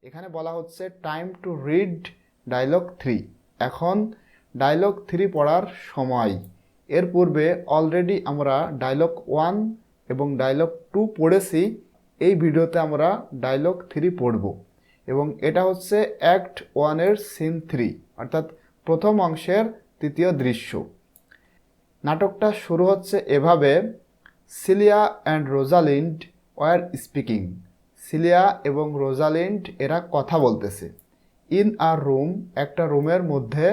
এখানে বলা হচ্ছে টাইম টু রিড ডায়লগ 3। এখন ডায়লগ 3 পড়ার সময়। এর পূর্বে অলরেডি আমরা ডায়লগ 1 এবং ডায়লগ 2 পড়েছি। এই ভিডিওতে আমরা ডায়লগ 3 পড়ব এবং এটা হচ্ছে অ্যাক্ট 1 এর সিন 3 অর্থাৎ প্রথম অংশের তৃতীয় দৃশ্য। নাটকটা শুরু হচ্ছে এভাবে, Celia and Rosalind were speaking. Celia এবং রোজালিন্ড এরা কথা বলতেছে। ইন আ রুম, একটা রুমের মধ্যে।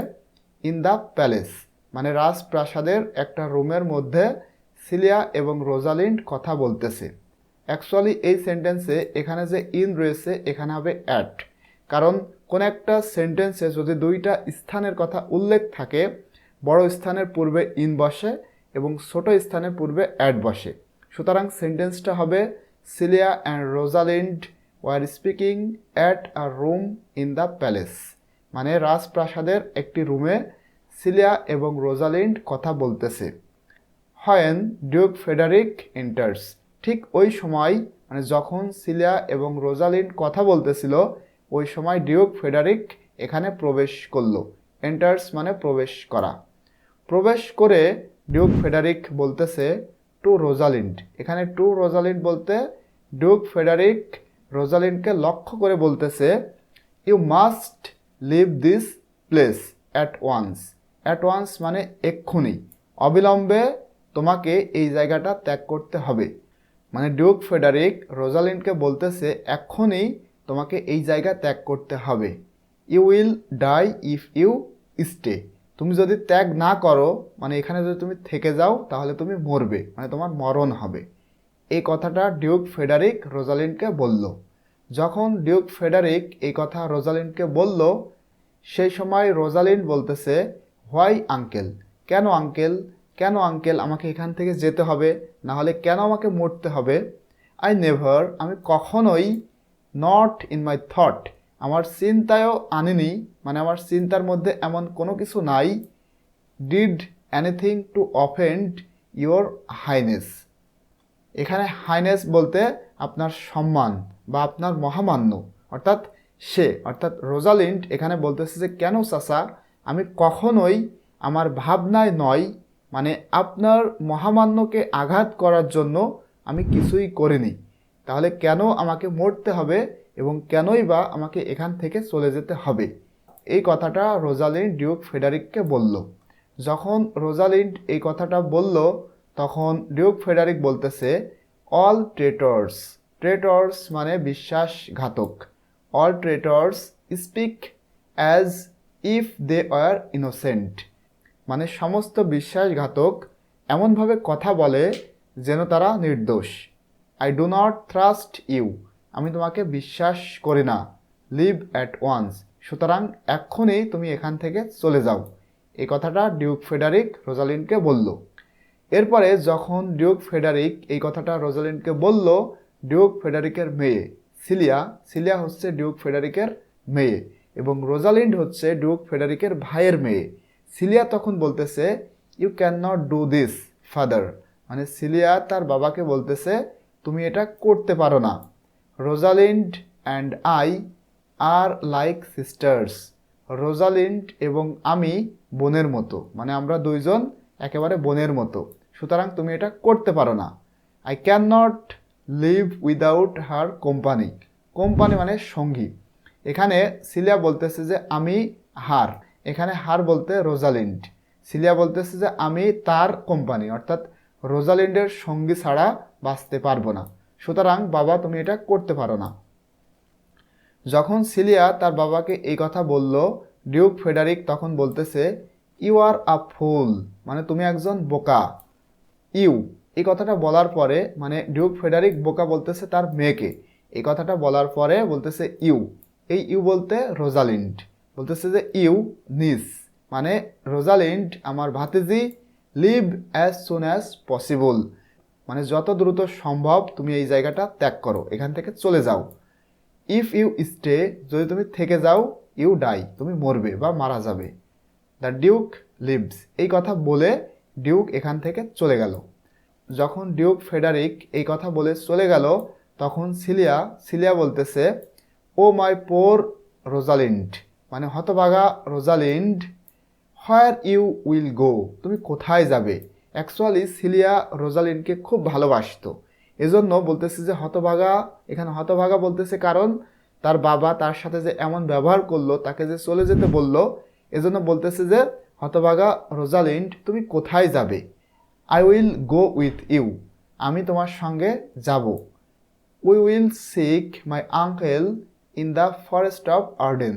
ইন দ্য প্যালেস, মানে রাজপ্রাসাদের একটা রুমের মধ্যে সিলিয়া এবং রোজালিন্ড কথা বলতেছে। অ্যাকচুয়ালি এই সেন্টেন্সে এখানে যে ইন রয়েছে এখানে হবে অ্যাট, কারণ কোন একটা সেন্টেন্সে যদি দুইটা স্থানের কথা উল্লেখ থাকে, বড় স্থানের পূর্বে ইন বসে এবং ছোট স্থানের পূর্বে অ্যাট বসে। সুতরাং সেন্টেন্সটা হবে Celia and Rosalind were speaking at a room in the palace, মানে রাজপ্রাসাদের একটি রুমে সিলিয়া এবং রোজালিন্ড কথা বলতেছে। হোয়েন ডিউক ফ্রেডারিক এন্টার্স, ঠিক ওই সময়, মানে যখন সিলিয়া এবং রোজালিন্ড কথা বলতেছিল ওই সময় ডিউক ফ্রেডারিক এখানে প্রবেশ করলো। এন্টার্স মানে প্রবেশ করা। প্রবেশ করে ডিউক ফ্রেডারিক বলতেছে টু রোজালিন্ড। এখানে টু রোজালিন্ড বলতে ডিউক ফ্রেডারিক রোজালিন্ডকে লক্ষ্য করে বলতেছে, you must leave this place at once. At once মানে এক্ষুনি, অবিলম্বে তোমাকে এই জায়গাটা ত্যাগ করতে হবে। মানে ডিউক ফ্রেডারিক রোজালিন্ডকে বলতেছে এক্ষুনি তোমাকে এই জায়গা ত্যাগ করতে হবে। You will die if you stay. তুমি যদি ত্যাগ না করো, মানে এখানে যদি তুমি থেকে যাও তাহলে তুমি মরবে, মানে তোমার মরণ হবে। এই কথাটা ডিউক ফ্রেডারিক রোজালিন্ডকে বলল। যখন ডিউক ফ্রেডারিক এই কথা রোজালিন্ডকে বলল, সেই সময় রোজালিন্ড বলতেছে, হোয়াই আঙ্কেল, কেন আঙ্কেল, কেন আঙ্কেল আমাকে এখান থেকে যেতে হবে, না হলে কেন আমাকে মরতে হবে। আই নেভার, আমি কখনোই, নট ইন মাই থট, আমার চিন্তায়ও আনিনি, মানে আমার চিন্তার মধ্যে এমন কোনো কিছু নাই। Did anything to offend your highness. এখানে হাইনেস বলতে আপনার সম্মান বা আপনার মহামান্য, অর্থাৎ সে, অর্থাৎ রোজালিন্ড এখানে বলতেছে যে কেন চাচা, আমি কখনোই আমার ভাবনায় নয়, মানে আপনার মহামান্যকে আঘাত করার জন্য আমি কিছুই করিনি, তাহলে কেন আমাকে মরতে হবে এবং কেনই বা আমাকে এখান থেকে চলে যেতে হবে। এই কথাটা রোজালিন্ড ডিউক ফ্রেডারিককে বলল। যখন রোজালিন্ড এই কথাটা বলল তখন ডিউক ফ্রেডারিক বলতেছে, অল ট্রেটর্স। ট্রেটর্স মানে বিশ্বাসঘাতক। All traitors speak as if they are innocent, মানে সমস্ত বিশ্বাসঘাতক এমনভাবে কথা বলে যেন তারা নির্দোষ। I do not trust you, আমি তোমাকে বিশ্বাস করি না। লিভ অ্যাট ওয়ান্স, সুতরাং এক্ষুনি তুমি এখান থেকে চলে যাও। এই কথাটা ডিউক ফ্রেডারিক রোজালিন্ডকে বলল। এরপরে যখন ডিউক ফ্রেডারিক এই কথাটা রোজালিন্ডকে বলল, ডিউক ফ্রেডারিকের মেয়ে সিলিয়া, সিলিয়া হচ্ছে ডিউক ফ্রেডারিকের মেয়ে এবং রোজালিন্ড হচ্ছে ডিউক ফ্রেডারিকের ভাইয়ের মেয়ে। সিলিয়া তখন বলতেছে, you can not do this father, মানে সিলিয়া তার বাবাকে বলতেছে তুমি এটা করতে পারো না। Rosalind and I are like sisters. Rosalind এবং আমি বোনের মতো, মানে আমরা দুইজন একেবারে বোনের মতো, সুতরাং তুমি এটা করতে পারো না। I can not live without her company. Company মানে সঙ্গী। এখানে সিলিয়া বলতেছে যে আমি হার, এখানে হার বলতে রোজালিন্ড। সিলিয়া বলতেছে যে আমি তার কোম্পানি অর্থাৎ রোজালিন্ডের সঙ্গী ছাড়া বাঁচতে পারবো না, সুতরাং বাবা তুমি এটা করতে পারো না। যখন সিলিয়া তার বাবাকে এই কথা বলল, ডিউক ফ্রেডারিক তখন বলতেছে, ইউ আর আ ফুল, মানে তুমি একজন বোকা। ইউ এই কথাটা বলার পরে, মানে ডিউক ফ্রেডারিক বোকা বলতেছে তার মেয়েকে, এই কথাটা বলার পরে বলতেছে ইউ, এই ইউ বলতে রোজালিন্ড বলতেছে যে ইউ নিস, মানে রোজালিন্ড আমার ভাতিজি, leave as soon as possible, মানে যত দ্রুত সম্ভব তুমি এই জায়গাটা ত্যাগ করো, এখান থেকে চলে যাও। ইফ ইউ স্টে, যদি তুমি থেকে যাও, ইউ ডাই, তুমি মরবে বা মারা যাবে। দ্য ডিউক লিভস, এই কথা বলে ডিউক এখান থেকে চলে গেল। যখন ডিউক ফ্রেডারিক এই কথা বলে চলে গেল তখন সিলিয়া বলতেছে, ও মাই পোর রোজালিন্ড, মানে হতভাগা Rosalind, where you will go, তুমি কোথায় যাবে। অ্যাকচুয়ালি সিলিয়া রোজালিন্ডকে খুব ভালোবাসতো, এজন্য বলতেছে যে হতভাগা। এখানে হতভাগা বলতেছে কারণ তার বাবা তার সাথে যে এমন ব্যবহার করলো, তাকে যে চলে যেতে বলল, এজন্য বলতেছে যে হতভাগা রোজালিন্ড, তুমি কোথায় যাবে। I will go with you, আমি তোমার সঙ্গে যাব। We will seek my uncle in the forest of Arden.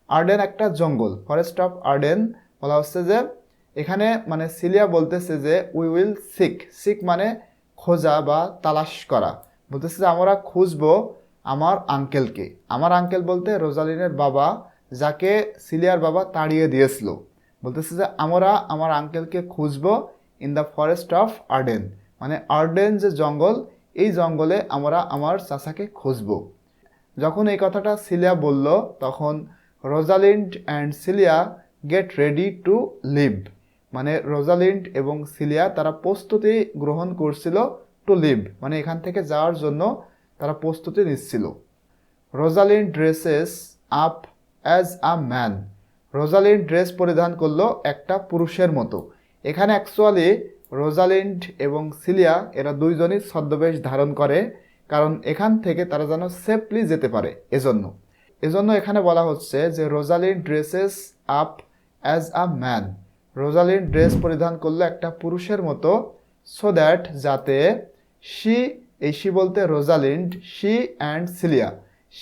Arden একটা জঙ্গল, ফরেস্ট অফ আর্ডেন বলা হচ্ছে যে এখানে মানে সিলিয়া বলতেছে যে উই উইল সিক, সিক মানে খোঁজা বা তালাশ করা, বলতেছে যে আমরা খুঁজবো আমার আঙ্কেলকে। আমার আঙ্কেল বলতে রোজালিনের বাবা, যাকে সিলিয়ার বাবা তাড়িয়ে দিয়েছিল। বলতেছে যে আমরা আমার আঙ্কেলকে খুঁজবো in the forest of Arden, মানে আর্ডেন যে জঙ্গল, এই জঙ্গলে আমরা আমার চাচাকে খুঁজবো। যখন এই কথাটা সিলিয়া বলল, তখন Rosalind and Celia get ready to leave, মানে রোজালিন্ড এবং সিলিয়া তারা প্রস্তুতি গ্রহণ করছিল টু লিভ, মানে এখান থেকে যাওয়ার জন্য তারা প্রস্তুতি নিচ্ছিল। Rosalind dresses up as a man, Rosalind dress পরিধান করলো একটা পুরুষের মতো। এখানে অ্যাকচুয়ালি রোজালিন্ড এবং সিলিয়া এরা দুইজনই ছদ্মবেশ ধারণ করে, কারণ এখান থেকে তারা যেন সেফলি যেতে পারে, এজন্য এখানে বলা হচ্ছে যে Rosalind dresses up as a man, Rosalind dress পরিধান করলো একটা পুরুষের মতো, সো দ্যাট যাতে শি, এই শি বলতে রোজালিন্ড, শি অ্যান্ড সিলিয়া,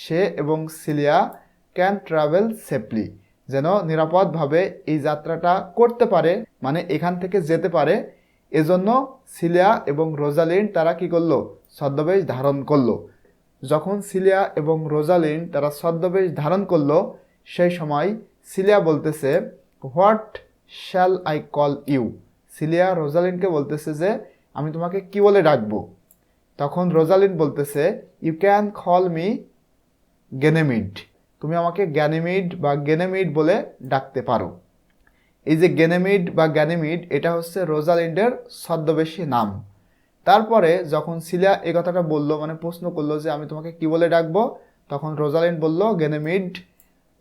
সে এবং সিলিয়া ক্যান ট্রাভেল সেফলি, যেন নিরাপদভাবে এই যাত্রাটা করতে পারে, মানে এখান থেকে যেতে পারে। এজন্য সিলিয়া এবং রোজালিন্ড তারা কি করলো, ছদ্মবেশ ধারণ করলো। যখন সিলিয়া এবং রোজালিন্ড তারা ছদ্মবেশ ধারণ করলো, সেই সময় সিলিয়া বলতেছে what shall I call you, Celia রোজালিন্ডকে বলতেছে যে আমি তোমাকে কি বলে ডাকবো। তখন রোজালিন্ড বলতেছে ইউ ক্যান কল মি গেনেমিড, তুমি আমাকে গ্যানিমিড বা গেনেমিড বলে ডাকতে পারো। এই যে গেনেমিড বা গ্যানিমিড, এটা হচ্ছে রোজালিন্ডের ছদ্মবেশী নাম। তারপরে যখন সিলিয়া এই কথাটা বললো, মানে প্রশ্ন করলো যে আমি তোমাকে কি বলে ডাকবো, তখন রোজালিন্ড বলল গেনেমিড।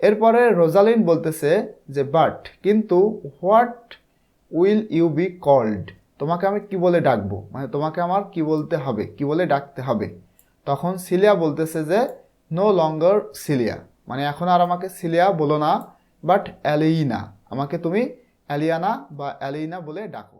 এরপরে রোজালিন্ড বলতেছে যে বাট, কিন্তু what will you be called, তোমাকে আমি কি বলে ডাকবো, মানে তোমাকে আমার কি বলতে হবে, কি বলে ডাকতে হবে। তখন সিলিয়া বলতেছে যে নো লঙ্গার সিলিয়া, মানে এখন আর আমাকে সিলিয়া বলো না, বাট অ্যালিনা, আমাকে তুমি অ্যালিয়ানা বা অ্যালিনা বলে ডাকো।